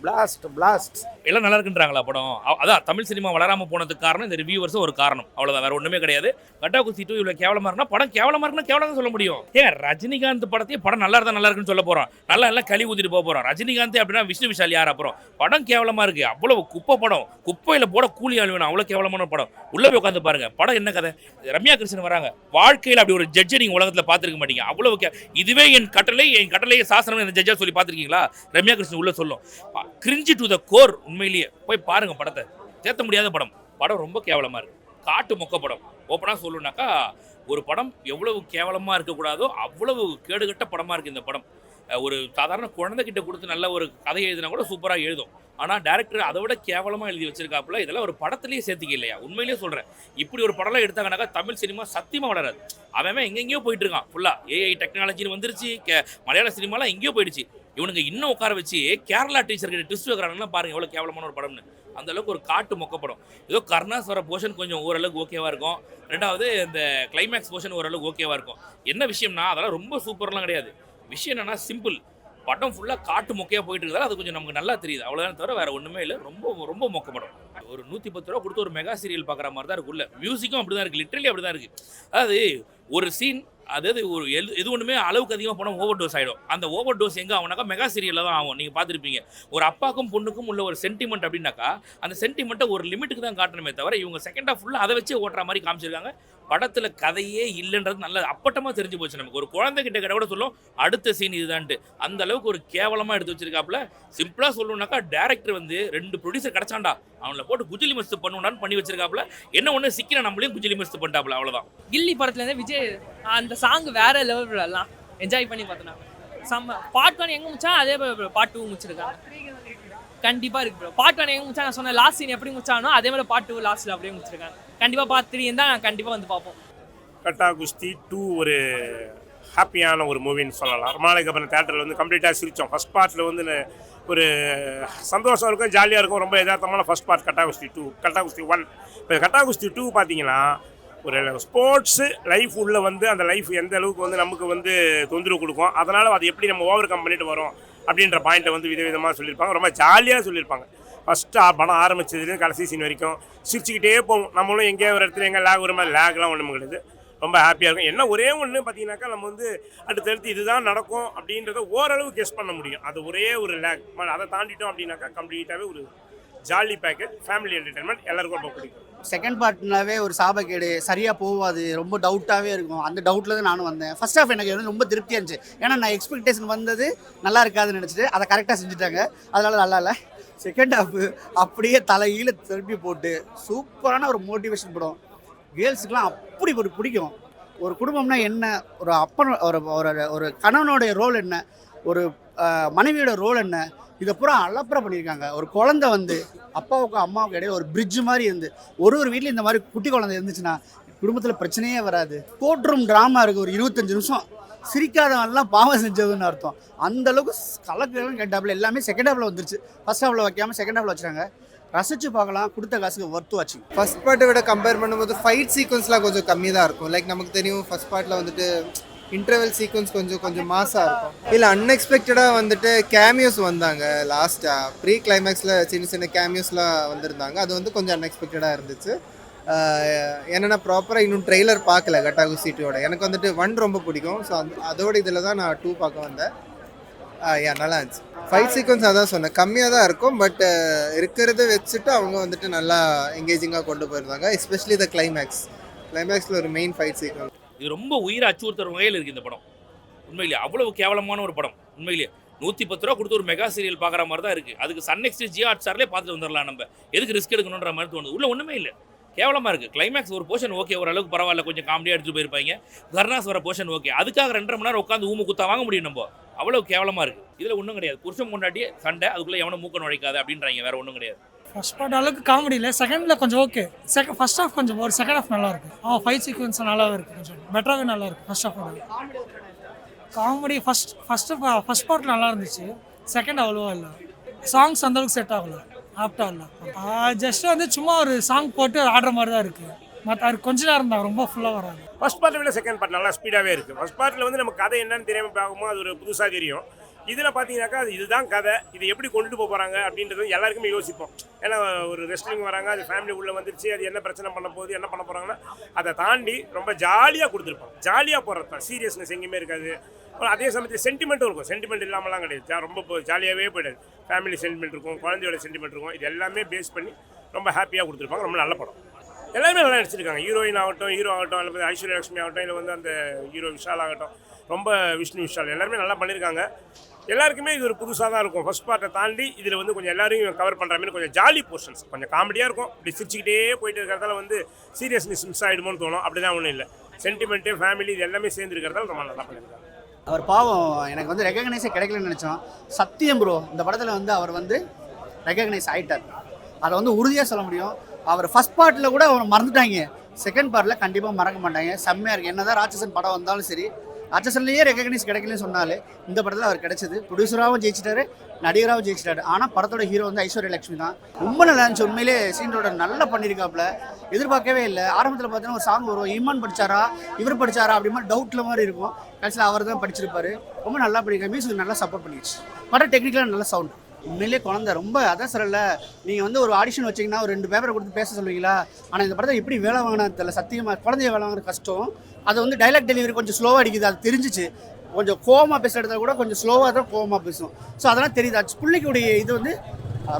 Blast blast எல்லாம் நல்லா இருக்குன்றாங்களா படம்? அதான் தமிழ் சினிமா வளராம போனதுக்கு காரணம் இந்த ரிவ்யூவர்ஸும் ஒரு காரணம். அவ்வளவுதான், வேற ஒண்ணுமே கிடையாது. கட்டா குஸ்தி 2 இவ்வளவு கேவலமா இருக்குன்னா படம் கேவலமா இருக்குன்னா கேவலம் சொல்ல முடியும். ஏன் ரஜினிகாந்த் படத்தையே படம் நல்லா இருந்தா நல்லா இருக்குன்னு சொல்ல போறோம்? நல்லா எல்லாம் கழி ஊத்திட்டு போக போறோம். ரஜினிகாந்த் அப்படின்னா விஷ்ணு விஷால் யார்? அப்புறம் படம் கேவலமா இருக்கு. அவ்வளவு குப்பை படம், குப்பையில போட கூலி ஆள் வேணும். அவ்வளவு கேவலமான படம். உள்ள போய் உட்காந்து பாருங்க படம் என்ன கதை. ரம்யா கிருஷ்ணன் வராங்க. வாழ்க்கையில் அப்படி ஒரு ஜட்ஜை நீங்க உலகத்துல பாத்துருக்க மாட்டீங்க. அவ்வளவு இதுவே என் கட்டளையை சாசனம் இந்த ஜட்ஜா சொல்லி பாத்திருக்கீங்களா? ரம்யா கிருஷ்ணன் உள்ள சொல்லும். Cringe to the core. உண்மையிலேயே போய் பாருங்க படத்தை. தேத்த முடியாத படம். படம் ரொம்ப கேவலமா இருக்கு. காட்டு மொக்க படம். ஓப்பனா சொல்லணும்னாக்கா ஒரு படம் எவ்வளவு கேவலமா இருக்கக்கூடாதோ அவ்வளவு கேடுகட்ட படமா இருக்கு இந்த படம். ஒரு சாதாரண குழந்தைகிட்ட கொடுத்து நல்ல ஒரு கதை எழுதினா கூட சூப்பராக எழுதும். ஆனால் டேரக்டர் அதை விட கேவலமாக எழுதி வச்சிருக்காப்புல. இதெல்லாம் ஒரு படத்துலேயே சேர்த்துக்க இல்லையா? உண்மையிலேயே சொல்கிறேன். இப்படி ஒரு படம்லாம் எடுத்தாங்கனாக்கா தமிழ் சினிமா சத்தியமாக வளராது. அவன் எங்கெங்கேயோ போயிட்டு இருக்கான். ஃபுல்லாக ஏஐ டெக்னாலஜின்னு வந்துருச்சு. மலையாள சினிமாலாம் எங்கேயோ போயிடுச்சு. இவனுங்க இன்னும் உட்கார வச்சு கேரளா டீச்சர்கிட்ட ட்விஸ்ட் வைக்கிறாங்கன்னா பாருங்க எவ்வளோ கேவலமான ஒரு படம்னு. அந்த அளவுக்கு ஒரு காட்டு மொக்க படம். ஏதோ கர்ணாஸ் வர போர்ஷன் கொஞ்சம் ஓரளவுக்கு ஓகேவா இருக்கும். ரெண்டாவது இந்த கிளைமேக்ஸ் போர்ஷன் ஓரளவுக்கு ஓகேவா இருக்கும். என்ன விஷயம்னா அதெல்லாம் ரொம்ப சூப்பர்லாம் கிடையாது. விஷயம் என்னன்னா சிம்பிள். படம் ஃபுல்லாக காட்டு மொக்கையாக போயிட்டு இருக்கிறதால அது கொஞ்சம் நமக்கு நல்லா தெரியுது. அவ்வளோதான் தவிர வேறு ஒன்றுமே இல்லை. ரொம்ப ரொம்ப மொக்க படம். ஒரு 110 ரூபா கொடுத்து ஒரு மெகா சீரியல் பார்க்குற மாதிரி தான் இருக்குல்ல. மியூசிக்கும் அப்படி தான் இருக்குது. லிட்ரலி அப்படி தான் இருக்குது. அதாவது ஒரு சீன், அதாவது ஒரு எது ஒன்றுமே அளவுக்கு அதிகமாக போனால் ஓவர் டோஸ் ஆகிடும். அந்த ஓவர் டோஸ் எங்கே ஆகும்னாக்கா மெகா சீரியலில் தான் ஆகும். நீங்கள் பார்த்துருப்பீங்க. ஒரு அப்பாக்கும் பொண்ணுக்கும் உள்ள ஒரு சென்டிமெண்ட் அப்படின்னாக்கா அந்த சென்டிமெண்ட்டை ஒரு லிமிட்டுக்கு தான் காட்டணுமே தவிர இவங்க செகண்ட் ஹாஃப் ஃபுல்லாக அதை வச்சு ஓட்டுற மாதிரி காமிச்சிருக்காங்க. படத்தில் கதையே இல்லைன்றது நல்ல அப்பட்டமாக தெரிஞ்சு போச்சு நமக்கு. ஒரு குழந்தைகிட்ட கிட்ட கூட சொல்லும் அடுத்த சீன் இதுதான்ட்டு. அந்த அளவுக்கு ஒரு கேவலமாக எடுத்து வச்சிருக்காப்புல. சிம்பிளாக சொல்லணும்னாக்கா டேரக்டர் வந்து 2 ப்ரொடியூசர் கிடச்சாண்டா அவங்கள போட்டு குஜிலி மஸ்து பண்ணுவான்னு பண்ணி வச்சிருக்காப்புல. என்ன ஒன்று சிக்கின நம்மளையும் குஜிலி மஸ்து பண்ணிட்டாப்புல. அவ்வளோதான். கில்லி படத்துலேருந்து விஜய் அந்த சாங் வேற லெவல் எல்லாம் என்ஜாய் பண்ணி பார்த்தோம். செம்ம. பார்ட் 1 எங்கே முடிச்சா அதே பார்ட் 2 முடிச்சிருக்காங்க. கண்டிப்பாக இருக்கு ப்ரோ. பார்ட் 1 எங்கே முடிச்சா நான் சொன்ன லாஸ்ட் சீன் எப்படி முடிச்சானோ அதே மாதிரி பார்ட் 2 லாஸ்ட்டில் அப்படியே முடிச்சிருக்காங்க. கண்டிப்பாக பார்ட் 3 தான் நான் கண்டிப்பாக வந்து பார்ப்போம். கட்டா குஸ்தி 2 ஒரு ஹாப்பியான ஒரு மூவின்னு சொல்லலாம். ரொம்ப நாளைக்கு அப்புறம் தேட்டரில் வந்து கம்ப்ளீட்டாக சிரித்தோம். ஃபஸ்ட் பார்ட்டில் வந்து ஒரு சந்தோஷம் இருக்கும், ஜாலியாக இருக்கும். ரொம்ப யதார்த்தமான ஃபஸ்ட் பார்ட் கட்டா குஸ்தி 2. கட்டா குஸ்தி 1. இப்போ கட்டா குஸ்தி 2 பார்த்தீங்கன்னா ஒரு ஸ்போர்ட்ஸு லைஃப் உள்ளே வந்து அந்த லைஃப் எந்த அளவுக்கு வந்து நமக்கு வந்து தொந்தரவு கொடுக்கும், அதனால் அதை எப்படி நம்ம ஓவர் கம் பண்ணிட்டு வரோம் அப்படின்ற பாயிண்ட்டை வந்து விதவிதமாக சொல்லியிருப்பாங்க. ரொம்ப ஜாலியாக சொல்லியிருப்பாங்க. ஃபஸ்ட்டு படம் ஆரம்பித்ததுலேருந்து கடைசி சீன் வரைக்கும் சிரிச்சுக்கிட்டே போகும். நம்மளும் எங்கேயோ ஒரு இடத்துல எங்கே லேக் ஒரு மாதிரி லேக்லாம் ஒன்றும் கிடையாது. ரொம்ப ஹாப்பியாக இருக்கும். என்ன ஒரே ஒன்று பார்த்தீங்கன்னாக்கா நம்ம வந்து அடுத்தடுத்து இதுதான் நடக்கும் அப்படின்றத ஓரளவு கெஸ் பண்ண முடியும். அது ஒரே ஒரு லேக். அதை தாண்டிட்டோம் அப்படின்னாக்கா கம்ப்ளீட்டாகவே ஒரு ஜாலி பேக்கேஜ், ஃபேமிலி என்டர்டைன்மெண்ட், எல்லாருக்கும் ரொம்ப பிடிக்கும். செகண்ட் பார்ட்னாவே ஒரு சாபக்கேடு, சரியாக போகாது, ரொம்ப டவுட்டாகவே இருக்கும். அந்த டவுட்டில் தான் நானும் வந்தேன். ஃபர்ஸ்ட் ஹாஃப் எனக்கு வந்து ரொம்ப திருப்தியாக இருந்துச்சு. ஏன்னா நான் எக்ஸ்பெக்டேஷன் வந்தது நல்லா இருக்காதுன்னு நினச்சிட்டு அதை கரெக்டாக செஞ்சுட்டாங்க. அதனால நல்லா இல்லை. செகண்ட் ஹாஃப் அப்படியே தலையில திருப்பி போட்டு சூப்பரான ஒரு மோட்டிவேஷன் படம். கேர்ள்ஸுக்கெலாம் அப்படி ஒரு பிடிக்கும். ஒரு குடும்பம்னா என்ன, ஒரு அப்பன் ஒரு ஒரு கணவனுடைய ரோல் என்ன, ஒரு மனைவியோட ரோல் என்ன, இதை பூரா அலப்பறை பண்ணியிருக்காங்க. ஒரு குழந்தை வந்து அப்பாவுக்கும் அம்மாவுக்கும் இடையில ஒரு பிரிட்ஜ் மாதிரி இருந்து ஒரு வீட்டில் இந்த மாதிரி குட்டி குழந்தை இருந்துச்சுன்னா குடும்பத்தில் பிரச்சனையே வராது. கோர்ட் ரூம் ட்ராமா இருக்குது. ஒரு 25 நிமிஷம் சிரிக்காதவன்லாம் பாவம் செஞ்சதுன்னு அர்த்தம். அந்த அளவுக்கு கலக்கலாம் கேட்டாப்புல எல்லாமே செகண்ட் ஹாஃபில் வந்துருச்சு. ஃபர்ஸ்ட் ஹாஃபில் வைக்காமல் செகண்ட் ஹாஃபில் வச்சுட்டாங்க. ரசிச்சு பார்க்கலாம். கொடுத்த காசுக்கு ஒர்த்து வாட்சிங். ஃபர்ஸ்ட் பார்ட்டை விட கம்பேர் பண்ணும்போது ஃபைட் சீக்வன்ஸ்லாம் கொஞ்சம் கம்மி தான் இருக்கும். லைக் நமக்கு தெரியும் ஃபர்ஸ்ட் பார்ட்டில் வந்துட்டு இன்டர்வல் சீக்வன்ஸ் கொஞ்சம் மாசாக இருக்கும். இல்லை அன்எக்ஸ்பெக்டடாக வந்துட்டு கேமியோஸ் வந்தாங்க. லாஸ்ட்டாக ப்ரீ கிளைமேக்ஸில் சின்ன கேமியோஸ்லாம் வந்திருந்தாங்க. அது வந்து கொஞ்சம் அன்எக்ஸ்பெக்டடாக இருந்துச்சு. என்னென்னா ப்ராப்பராக இன்னும் ட்ரெய்லர் பார்க்கல கட்டா குஸ்தி 2. எனக்கு வந்துட்டு 1 ரொம்ப பிடிக்கும். ஸோ அதோட இதில் தான் நான் 2 பார்க்க வந்தேன். நல்லா இருந்துச்சு. ஃபைட் சீக்வன்ஸ் அதான் சொன்னேன் கம்மியாக தான் இருக்கும். பட் இருக்கிறத வச்சுட்டு அவங்க வந்துட்டு நல்லா எங்கேஜிங்காக கொண்டு போயிருந்தாங்க. எஸ்பெஷலி த கிளைமேக்ஸில் ஒரு மெயின் ஃபைட் சீக்வன்ஸ். இது ரொம்ப உயிரை அச்சுறுத்துற வகையில் இருக்குது இந்த படம். உண்மையிலேயே அவ்வளவு கேவலமான ஒரு படம். உண்மையிலேயே 110 ரூபா கொடுத்து ஒரு மெகா சீரியல் பார்க்குற மாதிரி தான் இருக்குது. அதுக்கு சன் நெக்ஸ்ட் ஜியோ ஹாட்ஸ்டார்லேயே பார்த்துட்டு வந்துடலாம். நம்ம எதுக்கு ரிஸ்க் எடுக்கணுன்ற மாதிரி தோணுது. உள்ள ஒன்றுமே இல்லை, கேவலமாக இருக்குது. கிளைமேக்ஸ் ஒரு போர்ஷன் ஓகே, ஓரளவுக்கு பரவாயில்ல, கொஞ்சம் காமெடியாக எடுத்துகிட்டு போயிருப்பாங்க. கர்ணாஸ் வர போர்ஷன் ஓகே. அதுக்காக 2.5 மணி நேரம் உட்காந்து ஊமு குத்தா வாங்க முடியும் நம்ம. அவ்வளோ கேவலமாக இருக்குது. இதில் ஒன்றும் கிடையாது. புருஷன் கொண்டாட்டியே சண்டை, அதுக்குள்ளே எவனும் மூக்க நுழைக்காது அப்படின்றாங்க. வேறு ஒன்றும் கிடையாது. ஃபர்ஸ்ட் பார்ட் அளவுக்கு காமெடி இல்லை. செகண்டில் கொஞ்சம் ஓகே. ஃபர்ஸ்ட் ஹாஃப் கொஞ்சம் ஒரு செகண்ட் ஹாஃப் நல்லா இருக்கு. ஃபைட் சீக்வன்ஸ் நல்லாவே இருக்குது. கொஞ்சம் பெட்டராகவே நல்லா இருக்குது first half. Comedy first part நல்லா இருந்துச்சு. செகண்ட் அவ்வளோவா இல்லை. சாங்ஸ் அந்தளவுக்கு செட் ஆகலை, ஆப்டாக இல்லை. ஜஸ்ட் வந்து சும்மா ஒரு சாங் போட்டு ஆடுற மாதிரி தான் இருக்குது. மற்ற அது கொஞ்ச நேரம் தான், ரொம்ப ஃபுல்லாக வராது. ஃபஸ்ட் பார்ட்டை விட செகண்ட் பார்ட் நல்லா ஸ்பீடாகவே இருக்குது. ஃபஸ்ட் பார்ட்டில் வந்து நம்ம கதை என்னன்னு தெரியாமல் பார்க்கும்போது அது ஒரு புதுசாக தெரியும். இதில் பார்த்தீங்கன்னாக்கா அது இதுதான் கதை, இது எப்படி கொண்டு போகிறாங்க அப்படின்றது எல்லாருக்குமே யோசிப்போம். ஏன்னா ஒரு ரெஸ்லிங் வராங்க, அது ஃபேமிலி உள்ளே வந்துருச்சு, அது என்ன பிரச்சனை பண்ண போகுது, என்ன பண்ண போகிறாங்கன்னா அதை தாண்டி ரொம்ப ஜாலியாக கொடுத்துருப்பாங்க. ஜாலியாக போகிறது தான், சீரியஸ்னஸ் எங்கேயுமே இருக்காது. அதே சமயத்தில் சென்டிமெண்ட்டும் இருக்கும், சென்டிமெண்ட் இல்லாமலாம் கிடையாது, ரொம்ப ஜாலியாகவே போயிடாது. ஃபேமிலி சென்டிமெண்ட் இருக்கும், குழந்தையோட சென்டிமெண்ட் இருக்கும், இது எல்லாமே பேஸ் பண்ணி ரொம்ப ஹாப்பியாக கொடுத்துருப்பாங்க. ரொம்ப நல்ல படம். எல்லாருமே நல்லா நடிச்சிருக்காங்க. ஹீரோயின் ஆகட்டும், ஹீரோ ஆகட்டும், இல்லை ஐஸ்வர்யா லட்சுமி ஆகட்டும், இல்லை வந்து அந்த ஹீரோ விஷால் ஆகட்டும், ரொம்ப விஷ்ணு விஷால் எல்லாருமே நல்லா பண்ணியிருக்காங்க. எல்லாருக்குமே இது ஒரு புதுசாக தான் இருக்கும். ஃபர்ஸ்ட் பார்ட்டை தாண்டி இதில் வந்து கொஞ்சம் எல்லாரையும் கவர் பண்ணுற மாதிரி கொஞ்சம் ஜாலி போர்ஷன்ஸ், கொஞ்சம் காமெடியாக இருக்கும். இப்படி சிரிச்சுக்கிட்டே போயிட்டு இருக்கிறதால வந்து சீரியஸ்னஸ் மிஸ் ஆகிடுமோன்னு தோணும். அப்படி தான் ஒன்றும் இல்லை. சென்டிமெண்ட்டு, ஃபேமிலி இது எல்லாமே சேர்ந்து இருக்கிறதால ரொம்ப நல்லா பண்ணியிருக்காங்க. அவர் பாவம் எனக்கு வந்து ரெகக்னைஸே கிடைக்கலன்னு நினச்சோம். சத்தியம் ப்ரோ, இந்த படத்தில் வந்து அவர் வந்து ரெகக்னைஸ் ஆகிட்டார். அதை வந்து உறுதியாக சொல்ல முடியும். அவர் ஃபர்ஸ்ட் பார்ட்டில் கூட அவர் மறந்துட்டாங்க, செகண்ட் பார்ட்டில் கண்டிப்பாக மறக்க மாட்டாங்க. செம்மையாக இருக்குது. என்ன தான் ராட்சசன் படம் வந்தாலும் சரி, ராட்சசன்லேயே ரெகக்னைஸ் கிடைக்கலன்னு சொன்னாலே இந்த படத்தில் அவர் கிடைச்சது. ப்ரொடியூசராகவும் ஜெயிச்சிட்டாரு, நடிகராகவும் ஜெயிச்சிட்டாரு. ஆனால் படத்தோட ஹீரோ வந்து ஐஸ்வர்யா லட்சுமி தான். ரொம்ப நல்லா இருந்துச்சு. உண்மையிலே சீனோட நல்லா பண்ணியிருக்காப்புல. எதிர்பார்க்கவே இல்லை. ஆரம்பத்தில் பார்த்தீங்கன்னா ஒரு சாங் வரும், இமான் படிச்சாரா இவர் படிச்சாரா அப்படி மாதிரி டவுட்டில் மாதிரி இருக்கும். கடைசியில் அவர் தான் படிச்சிருப்பாரு. ரொம்ப நல்லா படிக்க, மியூசிக் நல்லா சப்போர்ட் பண்ணிடுச்சு. படம் டெக்னிக்கலாக நல்ல சவுண்ட். உண்மையிலே குழந்தை ரொம்ப அதான் சொல்லல. நீங்கள் வந்து ஒரு ஆடிஷன் வச்சிங்கன்னா ஒரு 2 பேப்பரை கொடுத்து பேச சொல்லுவீங்களா? ஆனால் இந்த படத்தை எப்படி வேலை வாங்கினா தெரியல. சத்தியமாக குழந்தைய வேலை வாங்குற கஷ்டம். அது வந்து டைலாக் டெலிவரி கொஞ்சம் ஸ்லோவாக அடிக்குது, அது தெரிஞ்சிச்சு. கொஞ்சம் கோவமாக பேசுகிற இடத்துல கூட கொஞ்சம் ஸ்லோவாக தான் கோவமாக பேசும். ஸோ அதெல்லாம் தெரியுது. அது பிள்ளைக்குடைய இது வந்து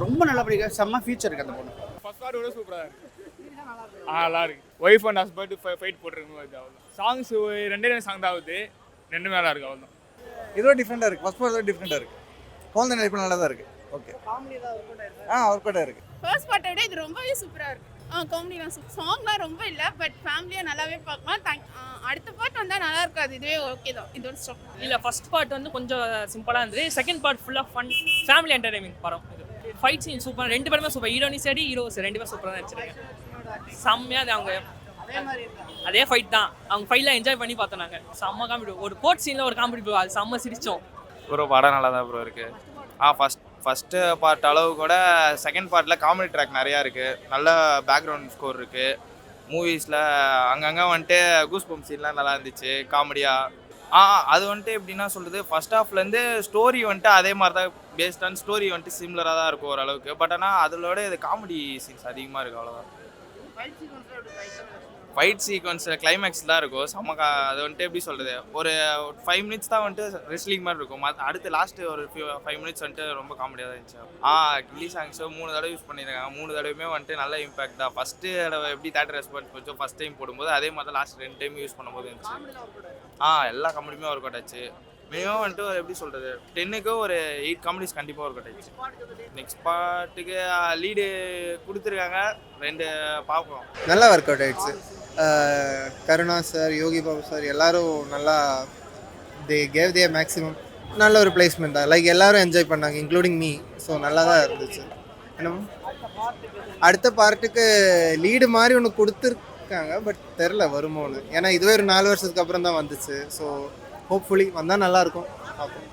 ரொம்ப நல்லா படிக்க செம்ம ஃபியூச்சர் இருக்குது அந்த பொண்ணு. ஃபர்ஸ்ட் பார்ட் விட சூப்பராக இருக்குது. நல்லா இருக்கு. ஒய்ஃப் அண்ட் ஹஸ்பண்ட் ஃபைட் போட்டுருக்கும் போது அவ்வளோ சாங்ஸ் 2 சாங் தான் ஆகுது, 2 நல்லா இருக்கு அவ்வளோ. இதோட டிஃப்ரெண்டாக இருக்குது. ஃபர்ஸ்ட் பார்ட் டிஃப்ரெண்டாக இருக்குது. குழந்தை நடிப்பு நல்லா தான் இருக்குது. ஓகே, ஒர்க் அவுட்டாக இருக்குது. ஃபர்ஸ்ட் பார்ட்டை விட இது ரொம்பவே சூப்பராக இருக்குது. காமெடிலாம் சாங்லாம் ரொம்ப இல்லை, பட் ஃபேமிலியாக நல்லாவே பார்க்கலாம். அடுத்த பார்ட் வந்தால் நல்லா இருக்காது, இதுவே ஓகே தான். இதோட ஸ்டாப் இல்லை, ஃபர்ஸ்ட் பார்ட் வந்து கொஞ்சம் சிம்பிளாக இருந்தது. செகண்ட் பார்ட் ஃபுல்லாக ஃபன், ஃபேமிலி என்டர்டைன்மெண்ட் படம். ஃபைட் சீன் சூப்பர், 2 பேருமே சூப்பர். ஹீரோனி சரி, ஹீரோஸ் 2 பேரும் சூப்பராக தான் நடிச்சிருக்காங்க. செம்மையாக அது அவங்க அதே ஃபைட் தான். அவங்க ஃபைட்லாம் என்ஜாய் பண்ணி பார்த்தோம் நாங்கள். செம்ம காமெடி. ஒரு கோட் சீனில் ஒரு காமெடி ப்ரோ, அது செம்ம சிரிச்சோம். ப்ரோ படம் நல்லா தான் ப்ரோ இருக்குது. ஃபஸ்ட்டு பார்ட் அளவு கூட செகண்ட் பார்ட்டில் காமெடி ட்ராக் நிறையா இருக்குது. நல்ல பேக்ரவுண்ட் ஸ்கோர் இருக்குது. மூவிஸில் அங்கங்கே வந்துட்டு கூஸ் பம்ப் சீன்லாம் நல்லா இருந்துச்சு, காமெடியாக. அது வந்துட்டு எப்படின்னா சொல்கிறது, ஃபஸ்ட் ஹாஃப்லேருந்து ஸ்டோரி வந்துட்டு அதே மாதிரி தான், பேஸ்ட் ஆன் ஸ்டோரி வந்துட்டு சிமிலராக தான் இருக்கும் ஓரளவுக்கு. பட் ஆனால் அதோட இது காமெடி சீன்ஸ் அதிகமாக இருக்குது, அவ்வளோதான். ஃபைட் சீக்வன்ஸில் கிளைமேக்ஸ் தான் இருக்கும் செம்ம. அது வந்துட்டு எப்படி சொல்கிறது, ஒரு 5 மினிட்ஸ் தான் வந்துட்டு ரெஸ்லிங் மாதிரி இருக்கும். அடுத்து லாஸ்ட்டு ஒரு 5 மினிட்ஸ் வந்துட்டு ரொம்ப காமெடியாக தான் இருந்துச்சு. கில்லி சாங்ஸோ 3 தடவை யூஸ் பண்ணியிருக்காங்க. 3 தடவையுமே வந்துட்டு நல்ல இம்பாக்ட் தான். ஃபஸ்ட்டு தடவை எப்படி தேட்டர் ரெஸ்பான்ஸ் கொஞ்சம் ஃபஸ்ட் டைம் போடும்போது, அதே மாதிரி தான் லாஸ்ட் 2 டைம் யூஸ் பண்ணும்போது இருந்துச்சு. எல்லா காமெடியுமே ஒர்க் அவுட் ஆச்சு. மினிமம் வந்துட்டு எப்படி சொல்கிறது, 10க்கு ஒரு 8 காமெடிஸ் கண்டிப்பாக ஒர்க் அவுட் ஆச்சு. நெக்ஸ்ட் பார்ட்டுக்கு லீடு கொடுத்துருக்காங்க, 2 பார்ப்போம். நல்லா ஒர்க் அவுட் ஆயிடுச்சு. கருணா சார், யோகி பாபு சார் எல்லாரும் நல்லா தே கேவ் தியர் மேக்ஸிமம். நல்ல ஒரு பிளேஸ்மெண்ட் தான். லைக் எல்லாரும் என்ஜாய் பண்ணாங்க, இன்க்ளூடிங் மீ. ஸோ நல்லா தான் இருந்துச்சு. என்னமோ அடுத்த பார்ட்டுக்கு லீடு மாதிரி ஒன்று கொடுத்துருக்காங்க, பட் தெரில வருமோன்னு. ஏன்னா இதுவே ஒரு 4 வருஷத்துக்கு அப்புறம் தான் வந்துச்சு. ஸோ ஹோப்ஃபுல்லி வந்தால் நல்லாயிருக்கும். பார்ப்போம்.